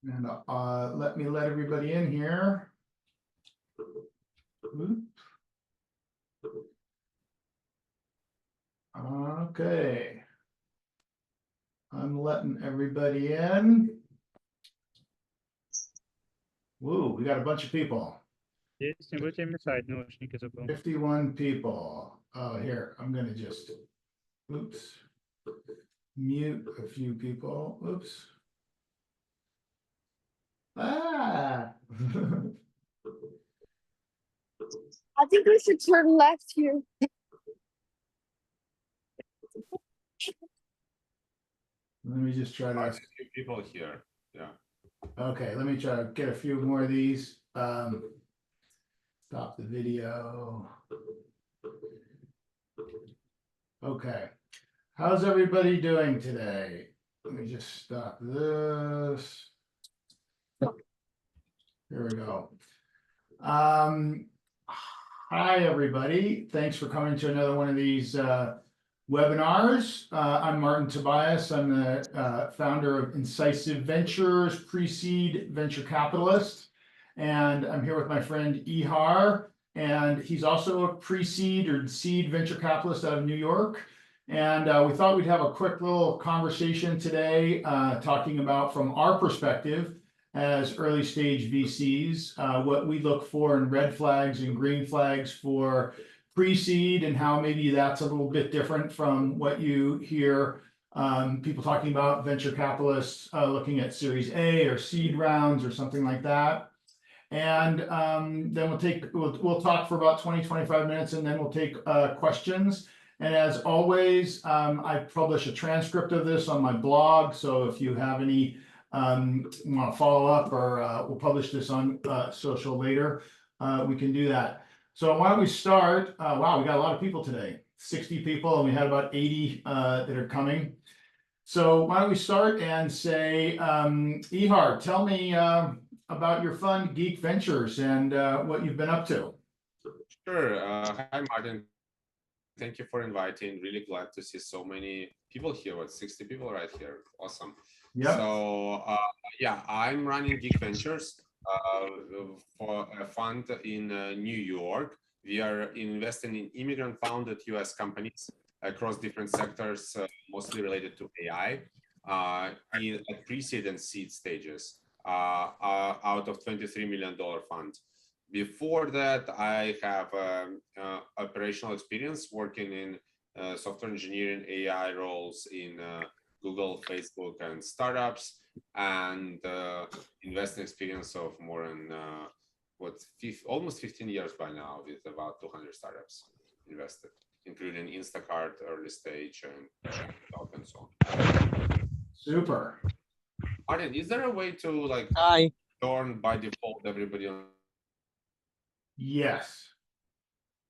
And let me let everybody in here. Okay. I'm letting everybody in. Woo, we got a bunch of people. 51 people. Oh, here, I'm gonna just, oops. Mute a few people. Oops. Ah. I think we should turn left here. Let me just try to. A few people here. Yeah. Okay, let me try to get a few more of these. Stop the video. Okay. How's everybody doing today? Let me just stop this. Here we go. Hi, everybody. Thanks for coming to another one of these webinars. I'm Martin Tobias. I'm the founder of Incisive Ventures, pre-seed venture capitalist. And I'm here with my friend Ihar, and he's also a pre-seed or seed venture capitalist out of New York. And we thought we'd have a quick little conversation today, talking about, from our perspective as early stage VCs, what we look for in red flags and green flags for pre-seed, and how maybe that's a little bit different from what you hear people talking about venture capitalists looking at Series A or seed rounds or something like that. And then we'll talk for about 20-25 minutes, and then we'll take questions. And as always, I publish a transcript of this on my blog, so if you have any want to follow up, or we'll publish this on social later, we can do that. So why don't we start? Wow, we got a lot of people today, 60 people, and we had about 80 that are coming. So why don't we start and say, Ihar, tell me about your fund, Geek Ventures, and what you've been up to. Sure. Hi, Martin. Thank you for inviting. Really glad to see so many people here. What, 60 people right here? Awesome. Yeah. So yeah, I'm running Geek Ventures for a fund in New York. We are investing in immigrant-founded U.S. companies across different sectors, mostly related to AI, at pre-seed and seed stages, out of $23 million fund. Before that, I have operational experience working in software engineering, AI roles in Google, Facebook, and startups, and investing experience of more than almost 15 years by now, with about 200 startups invested, including Instacart, early stage, and so on. Super. Martin, is there a way to turn by default everybody on? Yes.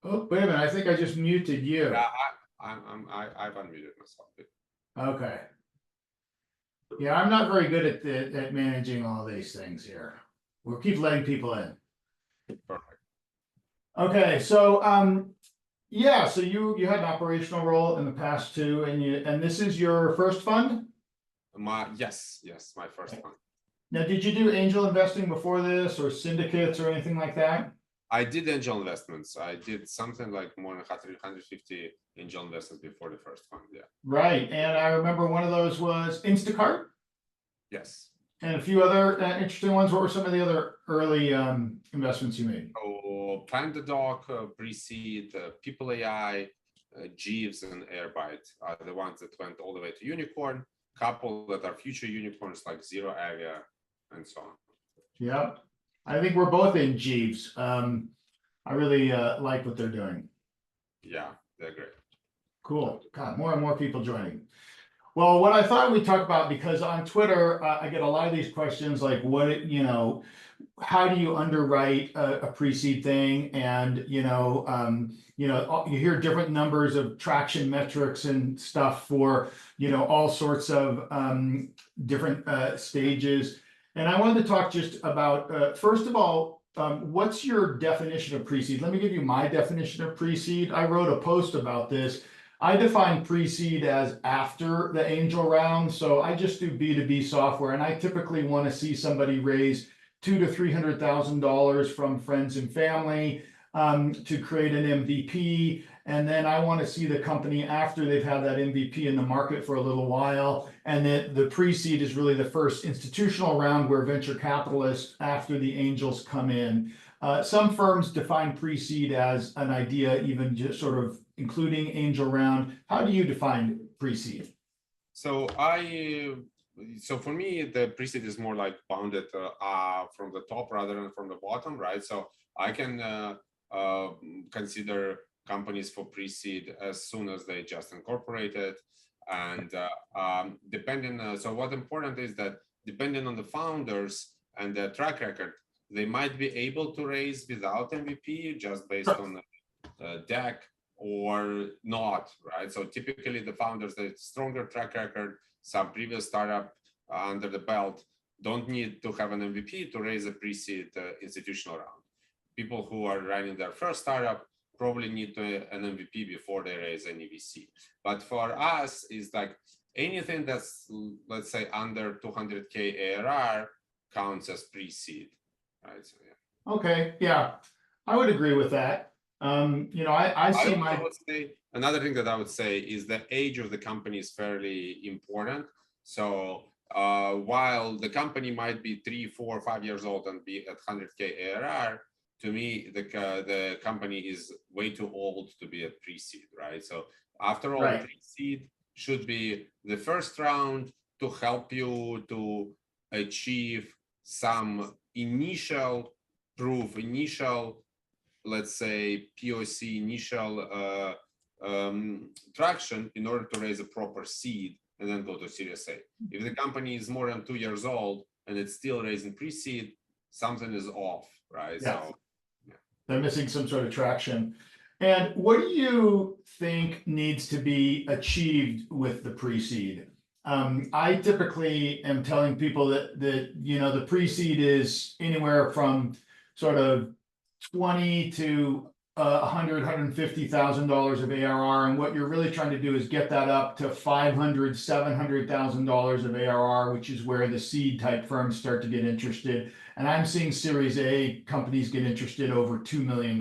Oh, wait a minute. I think I just muted you. Yeah, I've unmuted myself. Okay. Yeah, I'm not very good at managing all these things here. We'll keep letting people in. Perfect. Okay, so yeah, so you had an operational role in the past too, and this is your first fund? Yes, my first fund. Now, did you do angel investing before this, or syndicates, or anything like that? I did angel investments. I did something like more than 150 angel investments before the first fund. Yeah. Right, and I remember one of those was Instacart. Yes. And a few other interesting ones. What were some of the other early investments you made? Oh, PandaDoc, pre-seed, People AI, Jeeves, and Airbyte are the ones that went all the way to unicorn. Couple that are future unicorns like Zero Avia and so on. Yeah, I think we're both in Jeeves. I really like what they're doing. Yeah, they're great. Cool. God, more and more people joining. Well, what I thought we'd talk about, because on Twitter, I get a lot of these questions like, how do you underwrite a pre-seed thing? And, you hear different numbers of traction metrics and stuff for, all sorts of different stages. And I wanted to talk just about, first of all, what's your definition of pre-seed? Let me give you my definition of pre-seed. I wrote a post about this. I define pre-seed as after the angel round. So I just do B2B software, and I typically want to see somebody raise $200,000 to $300,000 from friends and family to create an MVP. And then I want to see the company after they've had that MVP in the market for a little while. And then the pre-seed is really the first institutional round where venture capitalists, after the angels, come in. Some firms define pre-seed as an idea, even just sort of including angel round. How do you define pre-seed? So so for me, the pre-seed is more like bounded from the top rather than from the bottom, right? So I can consider companies for pre-seed as soon as they just incorporated, and so what's important is that depending on the founders and their track record, they might be able to raise without MVP just based on the deck or not, right? So typically the founders that stronger track record, some previous startup under the belt, don't need to have an MVP to raise a pre-seed institutional round. People who are running their first startup probably need an MVP before they raise an EVC. But for us, it's like anything that's, let's say, under 200K ARR counts as pre-seed, right? So, yeah. Okay, yeah, I would agree with that. I see another thing that I would say is the age of the company is fairly important. So while the company might be 3, 4, 5 years old and be at 100K ARR, to me, the company is way too old to be at pre-seed, right? So after all, right. Pre-seed should be the first round to help you to achieve some initial proof, let's say POC, initial traction in order to raise a proper seed and then go to Series A. If the company is more than 2 years old and it's still raising pre-seed, something is off, right? Yeah. So they're missing some sort of traction. And what do you think needs to be achieved with the pre-seed? I typically am telling people that the pre-seed is anywhere from sort of 20 to $100,000, $150,000 of ARR, and what you're really trying to do is get that up to $500,000, $700,000 of ARR, which is where the seed type firms start to get interested. And I'm seeing Series A companies get interested over $2 million.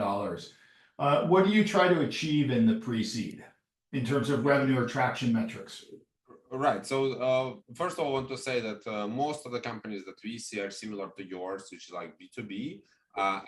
What do you try to achieve in the pre-seed in terms of revenue or traction metrics? Right. So first of all, I want to say that most of the companies that we see are similar to yours, which is like B2B.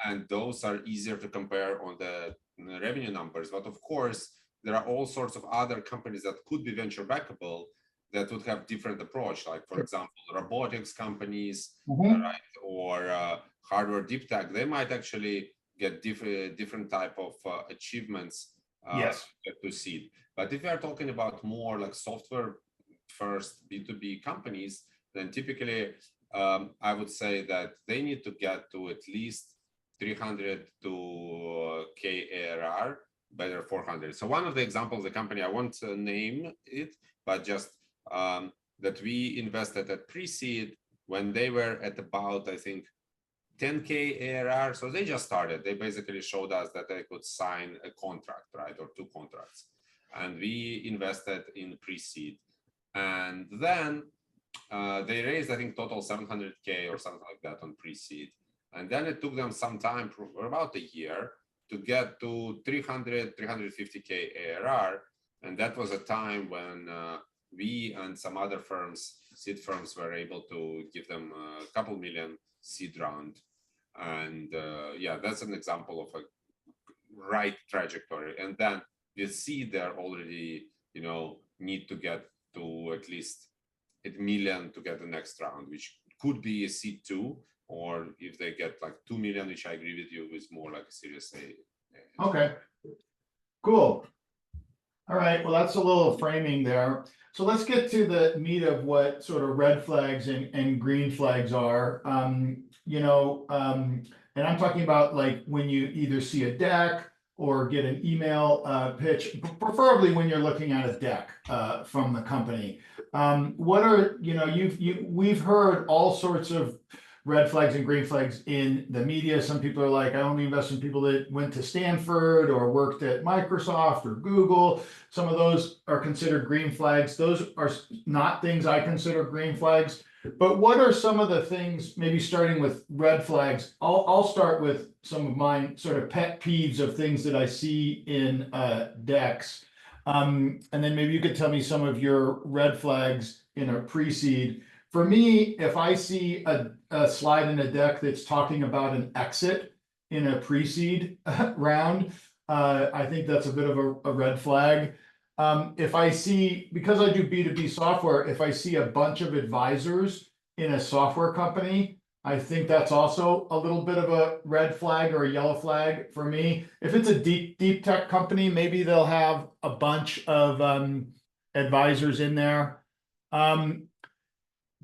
And those are easier to compare on the revenue numbers. But of course, there are all sorts of other companies that could be venture backable that would have different approach. Like, for example, robotics companies, right, or hardware deep tech. They might actually get different type of achievements to seed. But if we are talking about more like software first B2B companies, then typically I would say that they need to get to at least 300 to K ARR, better 400. So one of the examples of the company, I won't name it, but just that we invested at pre-seed when they were at about, I think, 10K ARR. So they just started. They basically showed us that they could sign a contract, right, or 2 contracts. And we invested in pre-seed. And then they raised, I think, total 700K or something like that on pre-seed. And then it took them some time, for about a year, to get to 300, 350K ARR. And that was a time when we and some other firms, seed firms, were able to give them a couple million seed round. And yeah, that's an example of a right trajectory. And then with seed, they're already, need to get to at least $1 million to get the next round, which could be a seed 2, or if they get like 2 million, which I agree with you, is more like a Series A. Okay, cool. All right, well, that's a little framing there. So let's get to the meat of what sort of red flags and green flags are. And I'm talking about like when you either see a deck or get an email pitch, preferably when you're looking at a deck from the company. What are, we've heard all sorts of red flags and green flags in the media. Some people are like, I only invest in people that went to Stanford or worked at Microsoft or Google. Some of those are considered green flags. Those are not things I consider green flags. But what are some of the things, maybe starting with red flags? I'll start with some of mine sort of pet peeves of things that I see in decks. And then maybe you could tell me some of your red flags in a pre-seed. For me, if I see a slide in a deck that's talking about an exit in a pre-seed round, I think that's a bit of a red flag. If I see, because I do B2B software, if I see a bunch of advisors in a software company, I think that's also a little bit of a red flag or a yellow flag for me. If it's a deep tech company, maybe they'll have a bunch of advisors in there.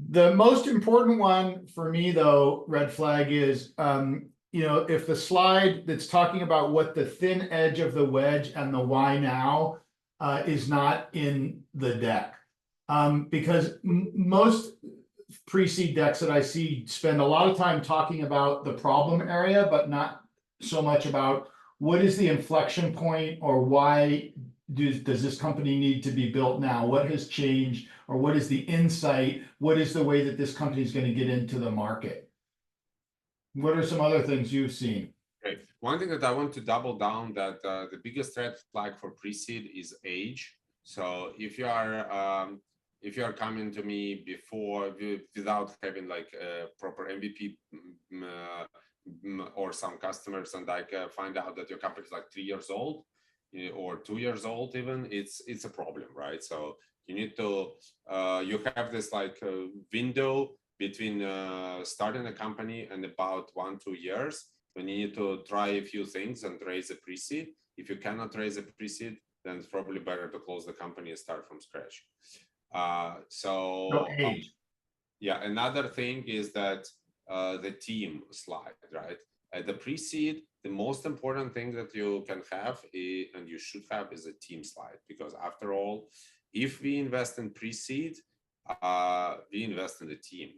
The most important one for me, though, red flag is, if the slide that's talking about what the thin edge of the wedge and the why now is not in the deck. Because most pre-seed decks that I see spend a lot of time talking about the problem area, but not so much about what is the inflection point or why does this company need to be built now? What has changed, or what is the insight? What is the way that this company is going to get into the market? What are some other things you've seen? Great. One thing that I want to double down that the biggest red flag for pre-seed is age. So if you are coming to me without having like a proper MVP or some customers, and like find out that your company is like 3 years old or 2 years old, even it's a problem, right? So you need to you have this like window between starting a company and about 1-2 years when you need to try a few things and raise a pre-seed. If you cannot raise a pre-seed, then it's probably better to close the company and start from scratch. Yeah, another thing is that the team slide, right? At the pre-seed, the most important thing that you can have and you should have is a team slide, because after all, if we invest in pre-seed, we invest in the team.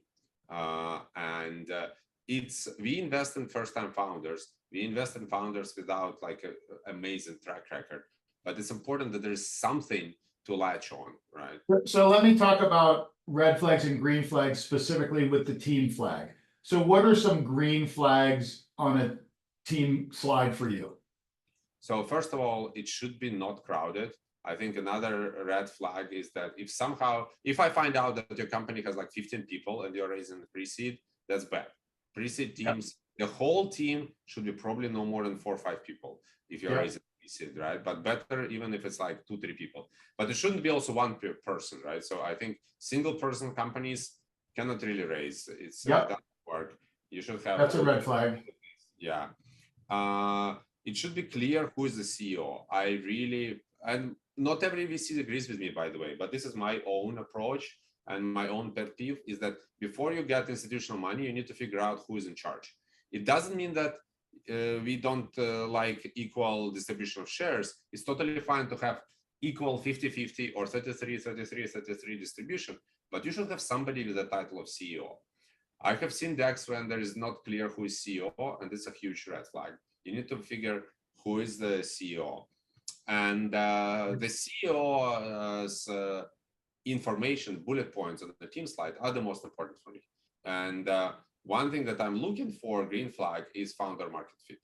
We invest in first-time founders. We invest in founders without like an amazing track record, but it's important that there's something to latch on, right? So let me talk about red flags and green flags specifically with the team flag. So what are some green flags on a team slide for you? So first of all, it should be not crowded. I think another red flag is that if I find out that your company has like 15 people and you're raising pre-seed, that's bad. Pre-seed teams, the whole team should be probably no more than 4 or 5 people if you're raising pre-seed, right? But better even if it's like 2-3 people. But it shouldn't be also one person, right? So I think single person companies cannot really raise. It doesn't work. You should have. That's a red flag. Yeah. It should be clear who is the CEO. And not every VC agrees with me, by the way, but this is my own approach and my own pet peeve is that before you get institutional money, you need to figure out who is in charge. It doesn't mean that we don't like equal distribution of shares. It's totally fine to have equal 50-50 or 33-33 distribution, but you should have somebody with the title of CEO. I have seen decks when there is not clear who is CEO, and it's a huge red flag. You need to figure who is the CEO. And the CEO's information, bullet points on the team slide are the most important for me. And one thing that I'm looking for, green flag, is founder market fit.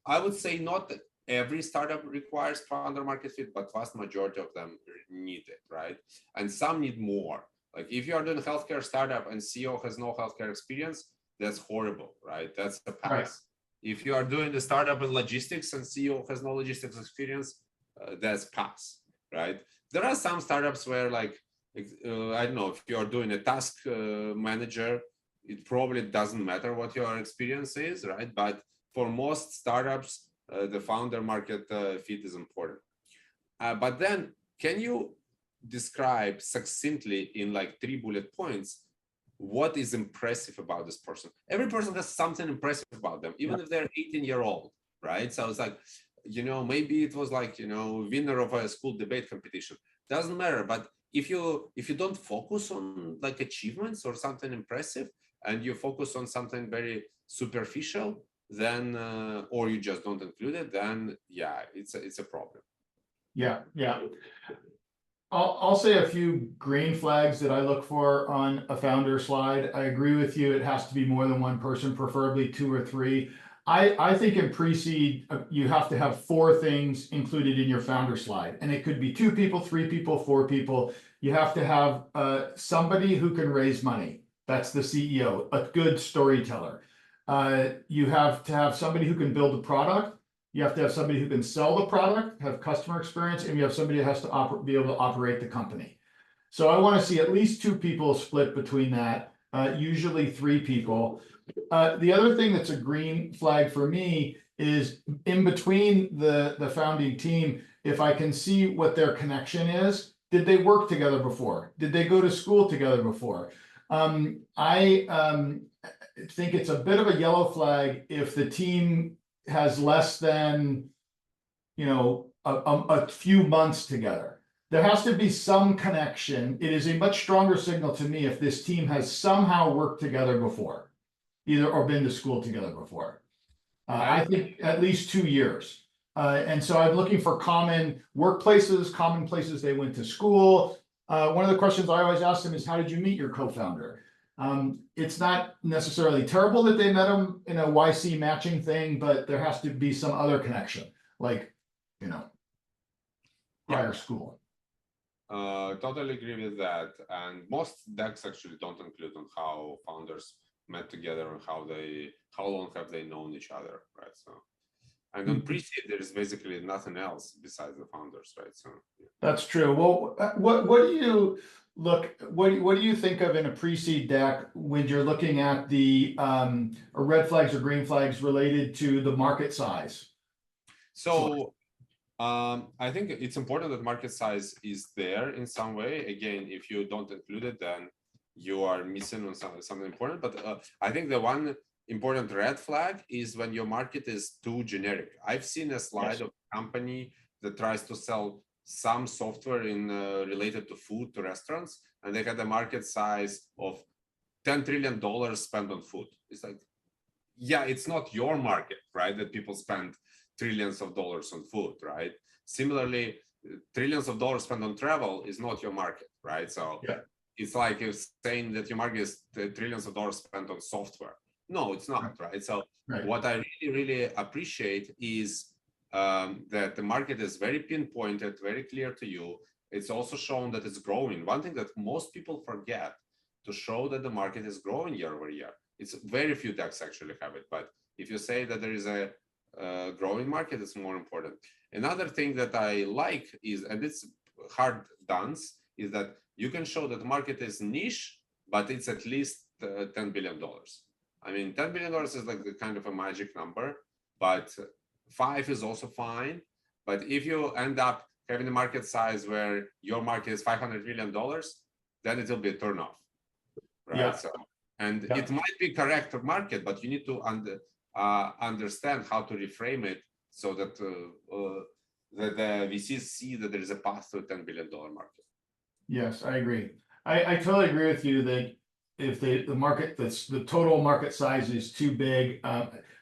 I would say not every startup requires founder market fit, but vast majority of them need it, right? And some need more. Like if you are doing a healthcare startup and CEO has no healthcare experience, that's horrible, right? That's a pass. Right. If you are doing the startup in logistics and CEO has no logistics experience, that's pass, right? There are some startups where like, I don't know, if you are doing a task manager, it probably doesn't matter what your experience is, right? But for most startups, the founder market fit is important. But then can you describe succinctly in like 3 bullet points what is impressive about this person? Every person has something impressive about them, even if they're 18-year-old, right? So it's like, maybe it was like, winner of a school debate competition. Doesn't matter, but if you don't focus on like achievements or something impressive, and you focus on something very superficial, then or you just don't include it, then yeah, it's a problem. Yeah, yeah. I'll say a few green flags that I look for on a founder slide. I agree with you. It has to be more than one person, preferably 2 or 3. I think in pre-seed, you have to have 4 things included in your founder slide. And it could be 2 people, 3 people, 4 people. You have to have somebody who can raise money. That's the CEO, a good storyteller. You have to have somebody who can build a product. You have to have somebody who can sell the product, have customer experience, and you have somebody that has to be able to operate the company. So I want to see at least 2 people split between that, usually 3 people. The other thing that's a green flag for me is in between the founding team, if I can see what their connection is. Did they work together before? Did they go to school together before? I think it's a bit of a yellow flag if the team has less than, a few months together. There has to be some connection. It is a much stronger signal to me if this team has somehow worked together before, either or been to school together before. I think at least 2 years. And so I'm looking for common workplaces, common places they went to school. One of the questions I always ask them is, how did you meet your co-founder? It's not necessarily terrible that they met him in a YC matching thing, but there has to be some other connection, like, prior school. Totally agree with that. And most decks actually don't include on how founders met together and how long have they known each other, right? So, and on pre-seed, there is basically nothing else besides the founders, right? So yeah. That's true. Well, what do you what do you think of in a pre-seed deck when you're looking at the red flags or green flags related to the market size? So I think it's important that market size is there in some way. Again, if you don't include it, then you are missing on something important. But I think the one important red flag is when your market is too generic. I've seen a slide of a company that tries to sell some software in related to food, to restaurants, and they had a market size of $10 trillion spent on food. It's like, yeah, it's not your market, right? That people spend trillions of dollars on food, right? Similarly, trillions of dollars spent on travel is not your market, right? So yeah. It's like you're saying that your market is trillions of dollars spent on software. No, it's not, right? So what I really appreciate is that the market is very pinpointed, very clear to you. It's also shown that it's growing. One thing that most people forget to show that the market is growing year over year. It's very few decks actually have it, but if you say that there is a growing market, it's more important. Another thing that I like is, and it's hard dance, is that you can show that the market is niche, but it's at least $10 billion. I mean, $10 billion is like the kind of a magic number, but 5 is also fine. But if you end up having a market size where your market is $500 million, then it will be a turnoff, right? Yeah. So, and it might be correct market, but you need to understand how to reframe it so that that the VCs see that there is a path to a $10 billion market. Yes, I agree. I totally agree with you that if the market, the total market size is too big,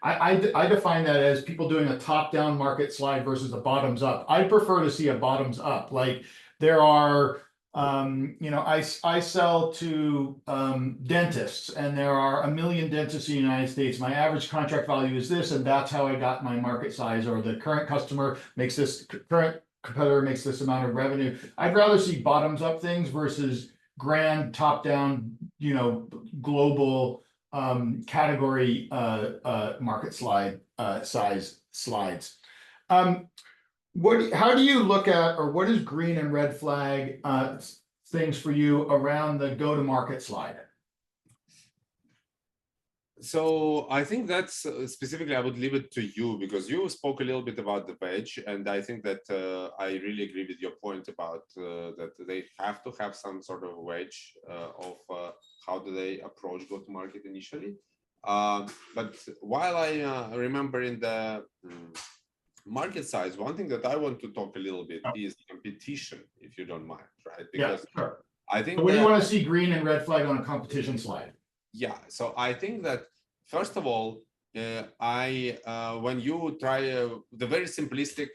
I define that as people doing a top-down market slide versus a bottoms-up. I prefer to see a bottoms-up. Like there are, I sell to dentists, and there are 1 million dentists in the United States. My average contract value is this, and that's how I got my market size. Or the current customer makes this, current competitor makes this amount of revenue. I'd rather see bottoms-up things versus grand top-down, global category market slide size slides. How do you look at, or what is green and red flag things for you around the go-to-market slide? So I think that's specifically, I would leave it to you, because you spoke a little bit about the wedge, and I think that I really agree with your point about that they have to have some sort of wedge of how do they approach go-to-market initially. But while I remember in the market size, one thing that I want to talk a little bit is competition, if you don't mind, right? Yeah, Because sure. I think So what do you that, want to see green and red flag on a competition slide? yeah, so I think that first of all, when you try the very simplistic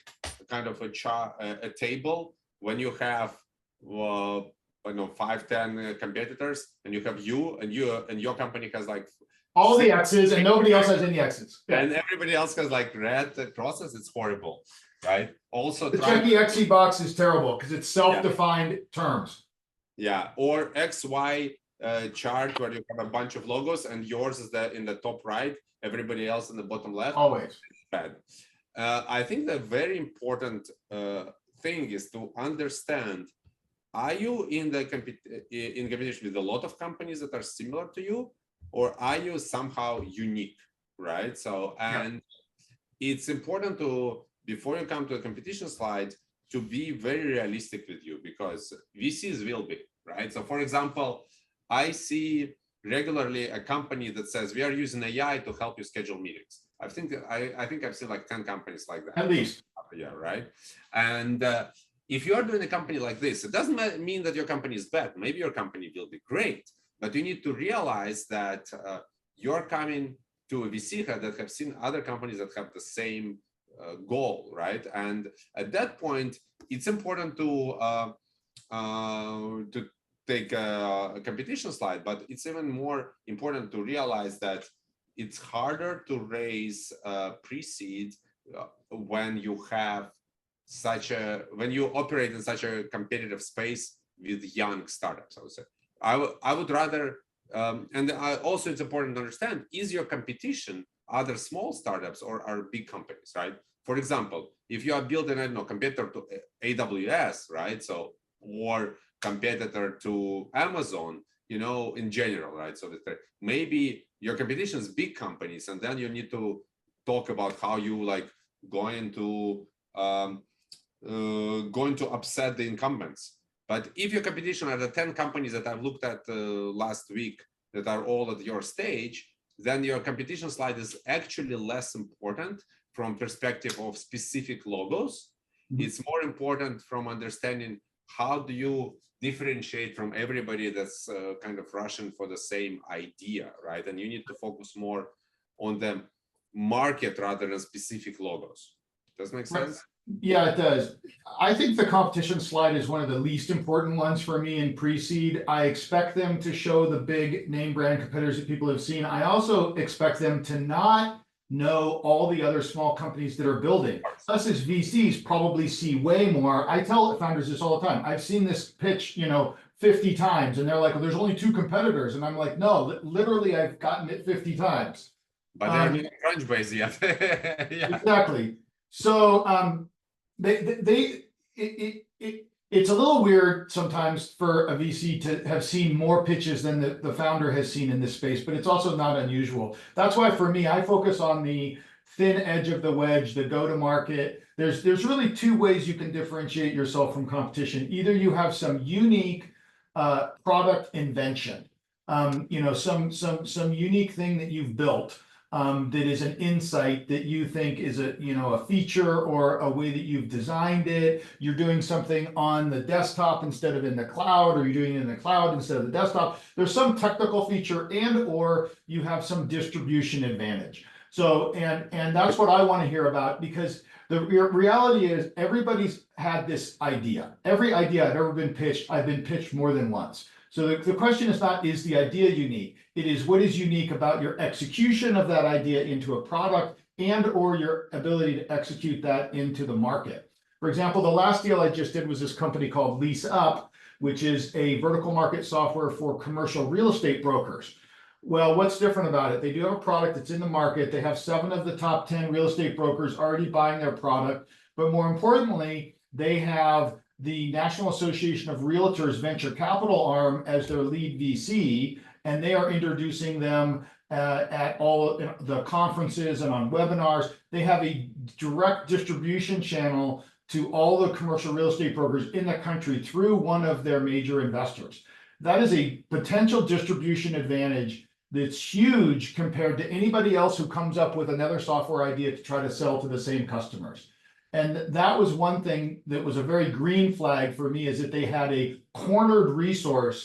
kind of a table, when you have I know 5-10 competitors, and you have you and your company has like All the X's and nobody else has any X's. Yeah. and everybody else has like red crosses, it's horrible, right? Also The try, check the XE box is terrible because it's self-defined terms. yeah, or XY chart where you have a bunch of logos and yours is in the top right, everybody else in the bottom left. Always. Bad. I think the very important thing is to understand, are you in competition with a lot of companies that are similar to you, or are you somehow unique, right? So, and it's important to, before you come to a competition slide, to be very realistic with you, because VCs will be, right? So for example, I see regularly a company that says we are using AI to help you schedule meetings. I think I've seen like 10 companies like that. At least. Yeah, right. And if you're doing a company like this, it doesn't mean that your company is bad. Maybe your company will be great, but you need to realize that you're coming to a VC that have seen other companies that have the same goal, right? And at that point, it's important to take a competition slide, but it's even more important to realize that it's harder to raise pre-seed when you have when you operate in such a competitive space with young startups. I would say I would rather also it's important to understand, is your competition other small startups or are big companies, right? For example, if you are building, I don't know, competitor to AWS, right? So, or competitor to Amazon, you know, in general, right? So maybe your competition is big companies, and then you need to talk about how you like going to upset the incumbents. But if your competition are the 10 companies that I've looked at last week that are all at your stage, then your competition slide is actually less important from perspective of specific logos. It's more important from understanding how do you differentiate from everybody that's kind of rushing for the same idea, right? And you need to focus more on the market rather than specific logos. Does that make sense? Yeah, it does. I think the competition slide is one of the least important ones for me in pre-seed. I expect them to show the big name brand competitors that people have seen. I also expect them to not know all the other small companies that are building. Us as VCs probably see way more. I tell founders this all the time. I've seen this pitch, 50 times, and they're like, well, there's only 2 competitors. And I'm like, no, literally, I've gotten it 50 times. But they're not Crunchbase yet. Yeah. Exactly. So it's a little weird sometimes for a VC to have seen more pitches than the founder has seen in this space, but it's also not unusual. That's why for me, I focus on the thin edge of the wedge, the go-to-market. There's really 2 ways you can differentiate yourself from competition. Either you have some unique product invention, some unique thing that you've built. That is an insight that you think is a feature or a way that you've designed it. You're doing something on the desktop instead of in the cloud, or you're doing it in the cloud instead of the desktop. There's some technical feature, and or you have some distribution advantage. So, and that's what I want to hear about, because the reality is everybody's had this idea. Every idea I've ever been pitched, I've been pitched more than once. So the question is not, is the idea unique? It is, what is unique about your execution of that idea into a product and or your ability to execute that into the market. For example, the last deal I just did was this company called Lease Up, which is a vertical market software for commercial real estate brokers. Well, what's different about it? They do have a product that's in the market. They have 7 of the top 10 real estate brokers already buying their product. But more importantly, they have the National Association of Realtors venture capital arm as their lead VC, and they are introducing them at all the conferences and on webinars. They have a direct distribution channel to all the commercial real estate brokers in the country through one of their major investors. That is a potential distribution advantage that's huge compared to anybody else who comes up with another software idea to try to sell to the same customers. And that was one thing that was a very green flag for me, is that they had a cornered resource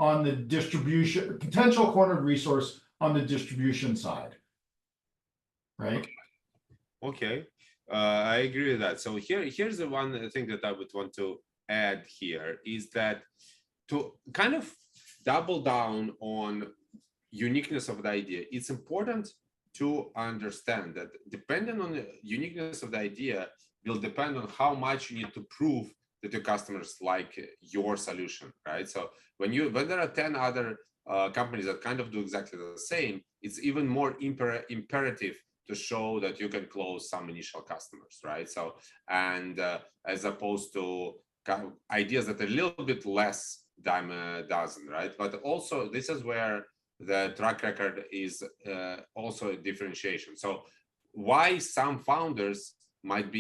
on the distribution, potential cornered resource on the distribution side. Right? Okay, I agree with that. So here's the one thing that I would want to add here is that to kind of double down on uniqueness of the idea, it's important to understand that depending on the uniqueness of the idea will depend on how much you need to prove that your customers like your solution, right? So when there are 10 other companies that kind of do exactly the same, it's even more imperative to show that you can close some initial customers, right? So, and as opposed to ideas that are a little bit less dime a dozen, right? But also this is where the track record is also a differentiation. So why some founders might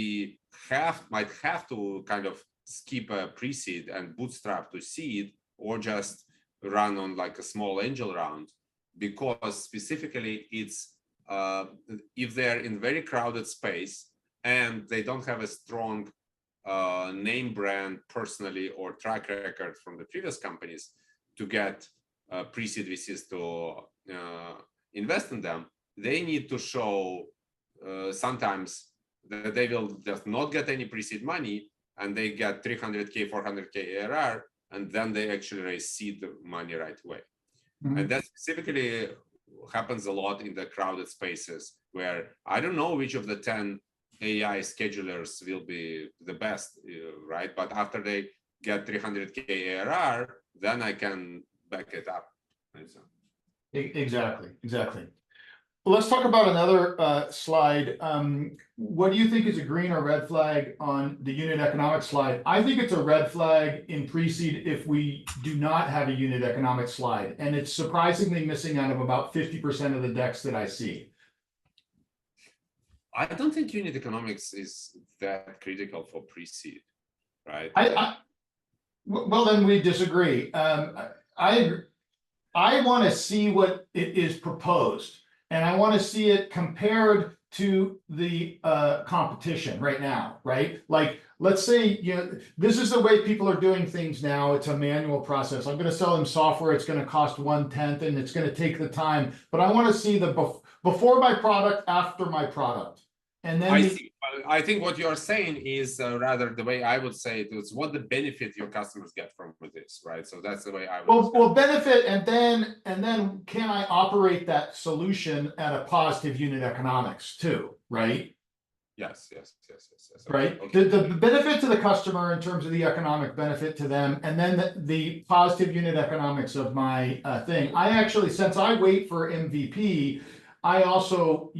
have to kind of skip a pre-seed and bootstrap to seed, or just run on like a small angel round, because specifically it's if they're in very crowded space and they don't have a strong name brand personally or track record from the previous companies to get pre-seed VCs to invest in them, they need to show sometimes that they will just not get any pre-seed money, and they get 300K, 400K ARR, and then they actually raise seed money right away. Mhm. And that specifically happens a lot in the crowded spaces where I don't know which of the 10 AI schedulers will be the best, right? But after they get 300K ARR, then I can back it up. Right? So. Exactly. Let's talk about another slide. What do you think is a green or red flag on the unit economics slide? I think it's a red flag in pre-seed if we do not have a unit economics slide, and it's surprisingly missing out of about 50% of the decks that I see. I don't think unit economics is that critical for pre-seed, right? Well, then we disagree. I want to see what it is proposed, and I want to see it compared to the competition right now, right? Like, let's say, this is the way people are doing things now. It's a manual process. I'm going to sell them software. It's going to cost 1/10, and it's going to take the time. But I want to see the before my product, after my product, and then I think what you're saying is rather the way I would say it is what the benefit your customers get from this, right? So that's the way I would. Well, benefit, and then can I operate that solution at a positive unit economics too, right? Yes. Right. Okay. The benefit to the customer in terms of the economic benefit to them, and then the positive unit economics of my thing. I actually, since I wait for MVP, I also,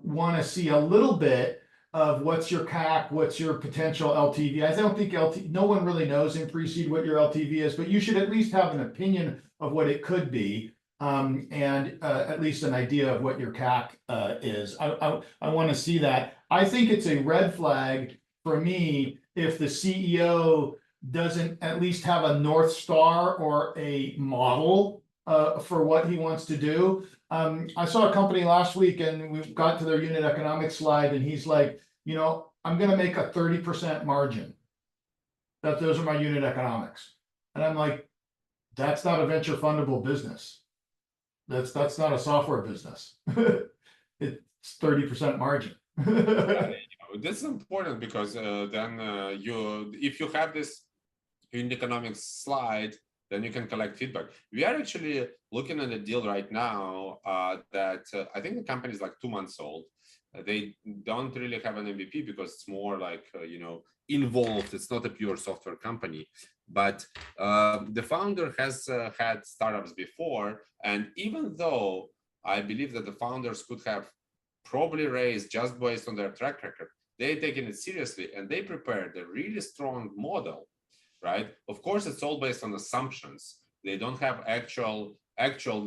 want to see a little bit of what's your CAC, what's your potential LTV. I don't think no one really knows in pre-seed what your LTV is, but you should at least have an opinion of what it could be, and at least an idea of what your CAC is. I want to see that. I think it's a red flag for me if the CEO doesn't at least have a North Star or a model for what he wants to do. I saw a company last week, and we got to their unit economics slide, and he's like, I'm going to make a 30% margin. Those are my unit economics. And I'm like, that's not a venture fundable business. That's not a software business. It's 30% margin. This is important because then if you have this unit economics slide, then you can collect feedback. We are actually looking at a deal right now that I think the company is like 2 months old. They don't really have an MVP because it's more like, involved. It's not a pure software company, but the founder has had startups before. And even though I believe that the founders could have probably raised just based on their track record, they're taking it seriously and they prepared a really strong model. Right? Of course, it's all based on assumptions. They don't have actual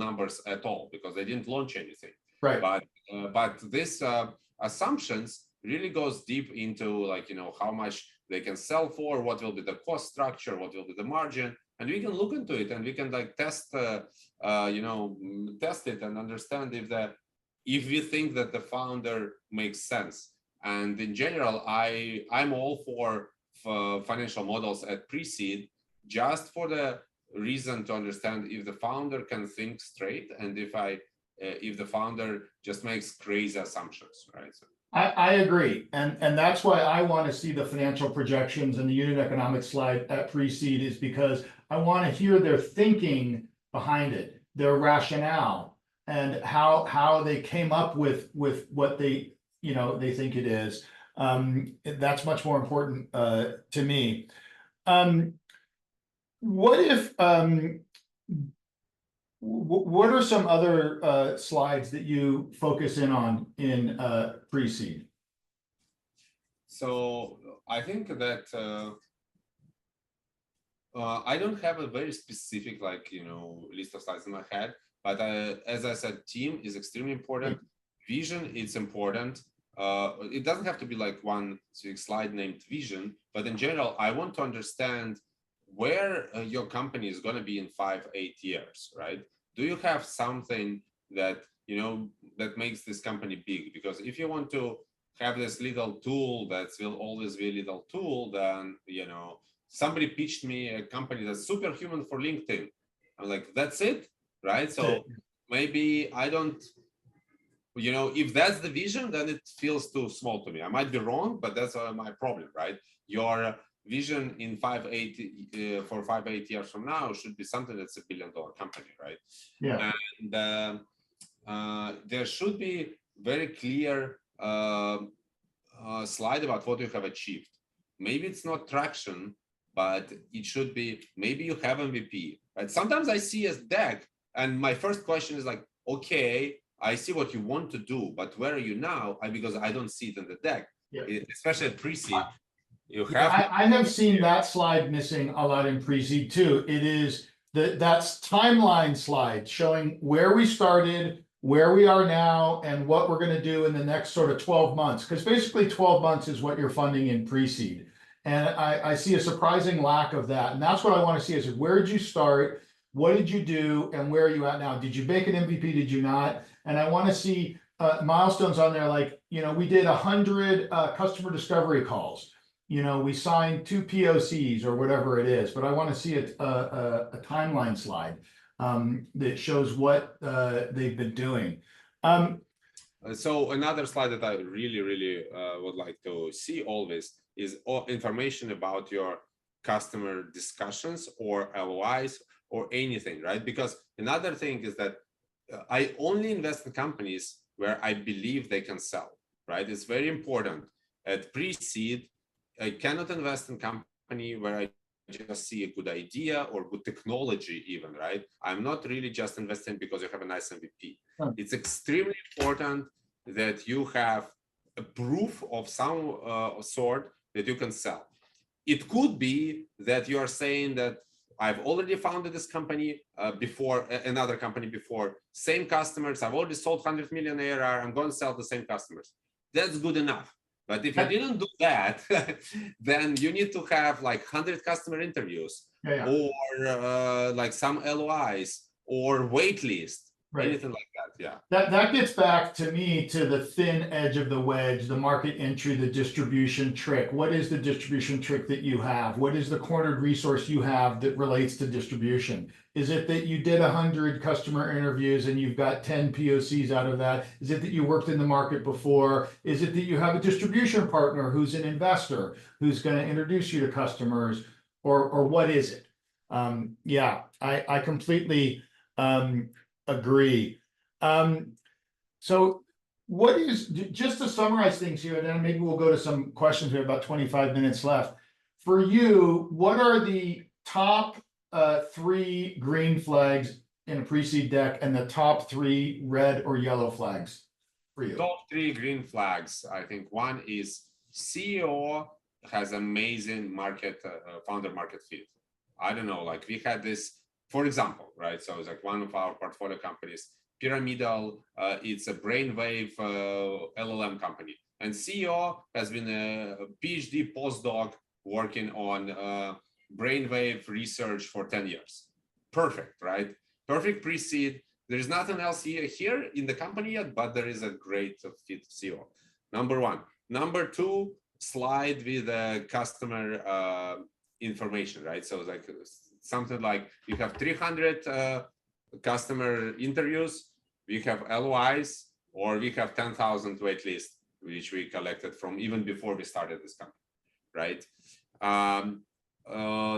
numbers at all because they didn't launch anything. Right. But this assumptions really goes deep into how much they can sell for, what will be the cost structure, what will be the margin, and we can look into it and we can test test it and understand if we think that the founder makes sense. And in general, I'm all for financial models at pre-seed, just for the reason to understand if the founder can think straight, and if the founder just makes crazy assumptions, right? So, I agree, and that's why I want to see the financial projections and the unit economics slide at pre-seed, is because I want to hear their thinking behind it, their rationale, and how they came up with what they, you know, they think it is. That's much more important to me. What if what are some other slides that you focus in on in pre-seed? so I think that I don't have a very specific, like, list of slides in my head, but as I said, team is extremely important. Vision is important. It doesn't have to be like one specific slide named vision, but in general, I want to understand where your company is going to be in 5-8 years, right? Do you have something that, that makes this company big? Because if you want to have this little tool that will always be a little tool, then, somebody pitched me a company that's superhuman for LinkedIn. I'm like, that's it, right? So maybe I don't, if that's the vision, then it feels too small to me. I might be wrong, but that's my problem, right? Your vision in 5-8 for 5-8 years from now should be something that's $1 billion company, right? Yeah. And there should be very clear slide about what you have achieved. Maybe it's not traction, but it should be, maybe you have MVP, right? Sometimes I see a deck and my first question is like, okay, I see what you want to do, but where are you now? Because I don't see it in the deck, especially at pre-seed. You have. I have seen that slide missing a lot in pre-seed too. It is that's timeline slide showing where we started, where we are now, and what we're going to do in the next sort of 12 months. Because basically 12 months is what you're funding in pre-seed. And I see a surprising lack of that. And that's what I want to see is, where did you start? What did you do? And where are you at now? Did you make an MVP? Did you not? And I want to see milestones on there, like, we did 100 customer discovery calls. We signed 2 POCs or whatever it is, but I want to see a timeline slide that shows what they've been doing. So another slide that I really would like to see always is information about your customer discussions or LOIs or anything, right? Because another thing is that I only invest in companies where I believe they can sell, right? It's very important. At pre-seed, I cannot invest in company where I just see a good idea or good technology even, right? I'm not really just investing because you have a nice MVP. It's extremely important that you have a proof of some sort that you can sell. It could be that you are saying that I've already founded this company before, another company before, same customers, I've already sold 100 million ARR, I'm going to sell the same customers. That's good enough. But if you didn't do that, then you need to have like 100 customer interviews or like some LOIs or wait list, anything like that. That gets back to me to the thin edge of the wedge, the market entry, the distribution trick. What is the distribution trick that you have? What is the cornered resource you have that relates to distribution? Is it that you did 100 customer interviews and you've got 10 POCs out of that? Is it that you worked in the market before? Is it that you have a distribution partner who's an investor who's going to introduce you to customers? Or what is it? I completely agree. So what is, just to summarize things here, and then maybe we'll go to some questions. We have about 25 minutes left. For you, what are the top 3 green flags in a pre-seed deck and the top 3 red or yellow flags for you? Top 3 green flags. I think one is CEO has amazing founder market fit. I don't know, like we had this, for example, right? So it's like one of our portfolio companies, Pyramidal, it's a brainwave LLM company. And CEO has been a PhD postdoc working on brainwave research for 10 years. Perfect, right? Perfect pre-seed. There is nothing else here in the company yet, but there is a great fit CEO. Number one. Number two, slide with the customer information, right? So like something like you have 300 customer interviews, we have LOIs, or we have 10,000 wait list, which we collected from even before we started this company, right?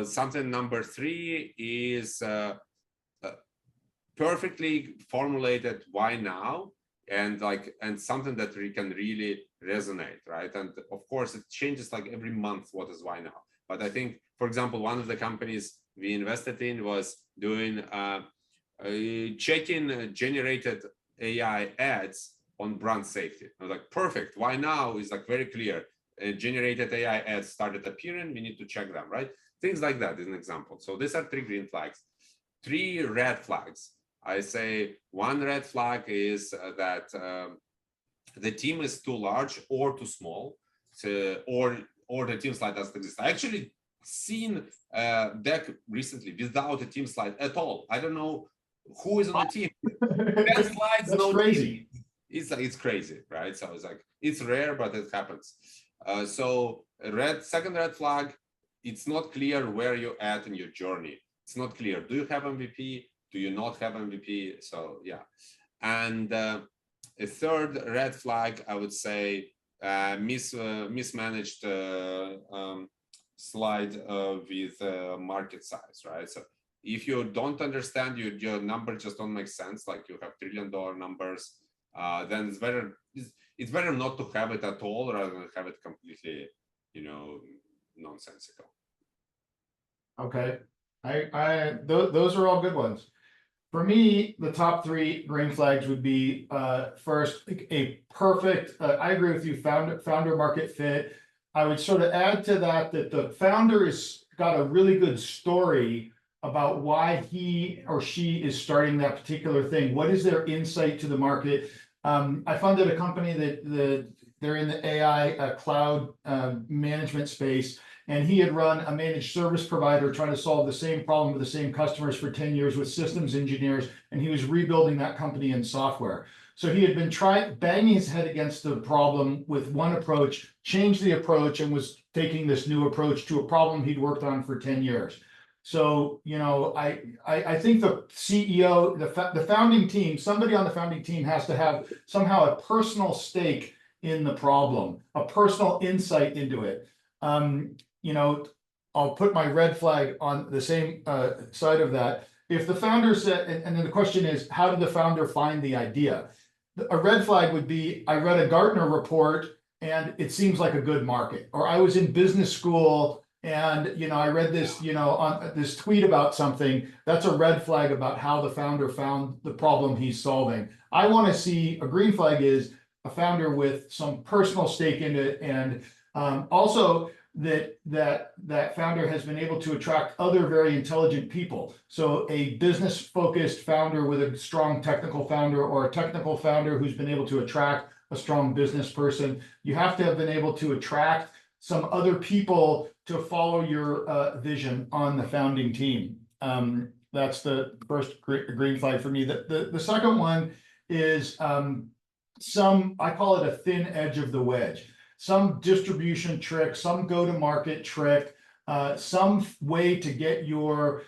Something number three is perfectly formulated why now, and something that we can really resonate, right? And of course it changes like every month what is why now. But I think, for example, one of the companies we invested in was doing checking generated AI ads on brand safety. I was like, perfect, why now is like very clear. Generated AI ads started appearing, we need to check them, right? Things like that is an example. So these are 3 green flags. 3 red flags. I say one red flag is that the team is too large or too small, or the team slide doesn't exist. I actually seen deck recently without a team slide at all. I don't know who is on the team. 10 slides, That's no crazy. team. It's crazy, right? So it's like, it's rare, but it happens. So second red flag, it's not clear where you're at in your journey. It's not clear. Do you have MVP? Do you not have MVP? So yeah. And a third red flag, I would say, mismanaged slide with market size, right? So if you don't understand your number just don't make sense, like you have $1 trillion numbers, then it's better not to have it at all rather than have it completely, nonsensical. Okay, those are all good ones. For me, the top 3 green flags would be first, a perfect. I agree with you. Founder market fit. I would sort of add to that the founder has got a really good story about why he or she is starting that particular thing. What is their insight to the market? I funded a company that they're in the AI cloud management space. And he had run a managed service provider trying to solve the same problem with the same customers for 10 years with systems engineers, and he was rebuilding that company in software. So he had been banging his head against the problem with one approach, changed the approach, and was taking this new approach to a problem he'd worked on for 10 years. So, I think the CEO, the founding team, somebody on the founding team has to have somehow a personal stake in the problem, a personal insight into it. I'll put my red flag on the same side of that. If the founder said, and then the question is, how did the founder find the idea? A red flag would be, I read a Gartner report and it seems like a good market. Or I was in business school and, I read this, on this tweet about something. That's a red flag about how the founder found the problem he's solving. I want to see, a green flag is a founder with some personal stake in it, and also that founder has been able to attract other very intelligent people. So a business focused founder with a strong technical founder, or a technical founder who's been able to attract a strong business person. You have to have been able to attract some other people to follow your vision on the founding team. That's the first green flag for me. The second one is I call it a thin edge of the wedge. Some distribution trick, some go-to-market trick, some way to get your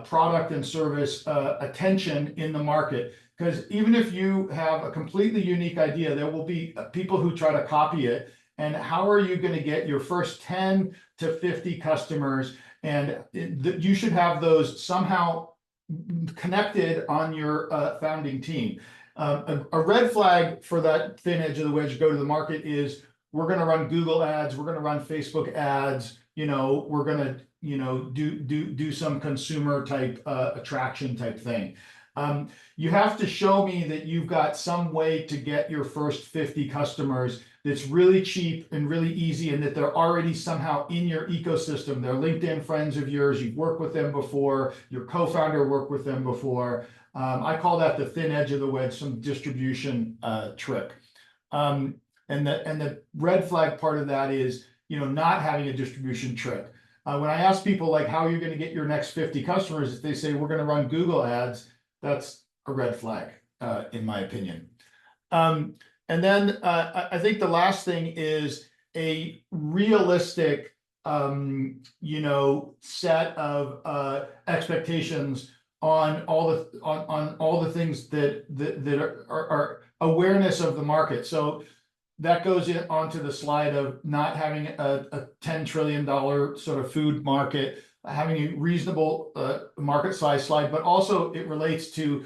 product and service attention in the market. Because even if you have a completely unique idea, there will be people who try to copy it. And how are you going to get your first 10 to 50 customers? And you should have those somehow connected on your founding team. A red flag for that thin edge of the wedge go to the market is, we're going to run Google ads, we're going to run Facebook ads, we're going to, do some consumer type attraction type thing. You have to show me that you've got some way to get your first 50 customers that's really cheap and really easy, and that they're already somehow in your ecosystem. They're LinkedIn friends of yours, you've worked with them before, your co-founder worked with them before. I call that the thin edge of the wedge, some distribution trick. And the red flag part of that is, not having a distribution trick. When I ask people, like, how are you going to get your next 50 customers? If they say we're going to run Google ads, that's a red flag, in my opinion. And then I think the last thing is a realistic, set of expectations on all the things that are awareness of the market. So that goes onto the slide of not having a $10 trillion sort of food market, having a reasonable market size slide, but also it relates to